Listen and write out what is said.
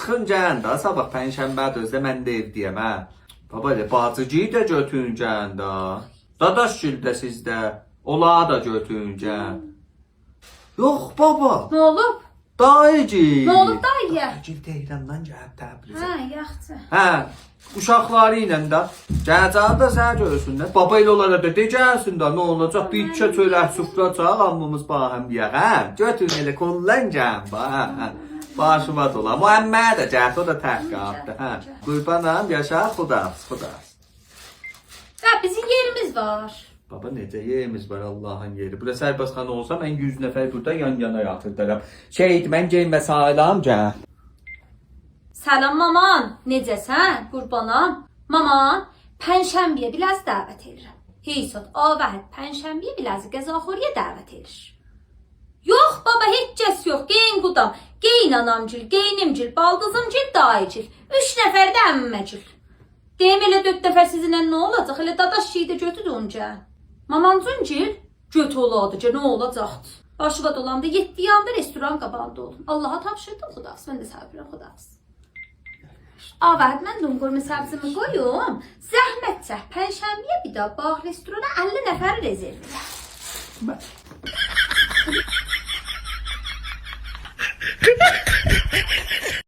Çıxın gəlin də, sabah pənşənbədir, özdə mən də evdəyəm, hə. Baba, bacıcıyı da götürün gəlin də. Dadaş gül də sizdə, olağı da götürün gəlin. Yox baba. Ne olub? Dayıcı. Ne olub dayıya? Dayıcı Tehrandan gəlib Təbrizə. Ha, yaxşı. Hə, uşaqları ilə də gələcək də sən görürsünlər. Baba ilə onlara da de gəlsin də, nə olacaq? Bir içə çörək süfrə çağ, hamımız bahəm yeyək, hə? Götürün elə kollan gəlin, hə. Başıma dola. Muhammed də gəl, o da tək qaldı, hə. Qurbanam, yaşa, xudafız. Ya bizim yerimiz var. Baba necə yerimiz var Allah'ın yeri. Burada sərbazxana olsa mən 100 nəfər burada yan-yana yatırdaram. Şeydi, mən geyinmə sağlam gəl. Salam maman, necəsən? Qurbanam. Maman, pənşənbəyə biraz dəvət edirəm. Heysot, avəhət pənşənbəyə biraz qəzaxoriyə dəvət edir. Yox baba, heç kəs yox. Geyin qudam, geyin anamcıl, geyinimcil, baldızımcil, dayıcıl. 3 nəfər də əmməcil. Deyim elə 4 nəfər sizinlə nə olacaq? Elə dadaş şeyi də götür onca. Mamancıncil, götü oladıca nə olacaqdır? Başıva dolanda 7 yanda restoran qabağında olun. Allah'a tapşırdım, xudafız. Mən də səbirəm, xudafız. Avəd, mən donqurma səbzimi qoyum. Zəhmət çək, pənşənbəyə bir də bağ restorana 50 nəfər rezerv edir.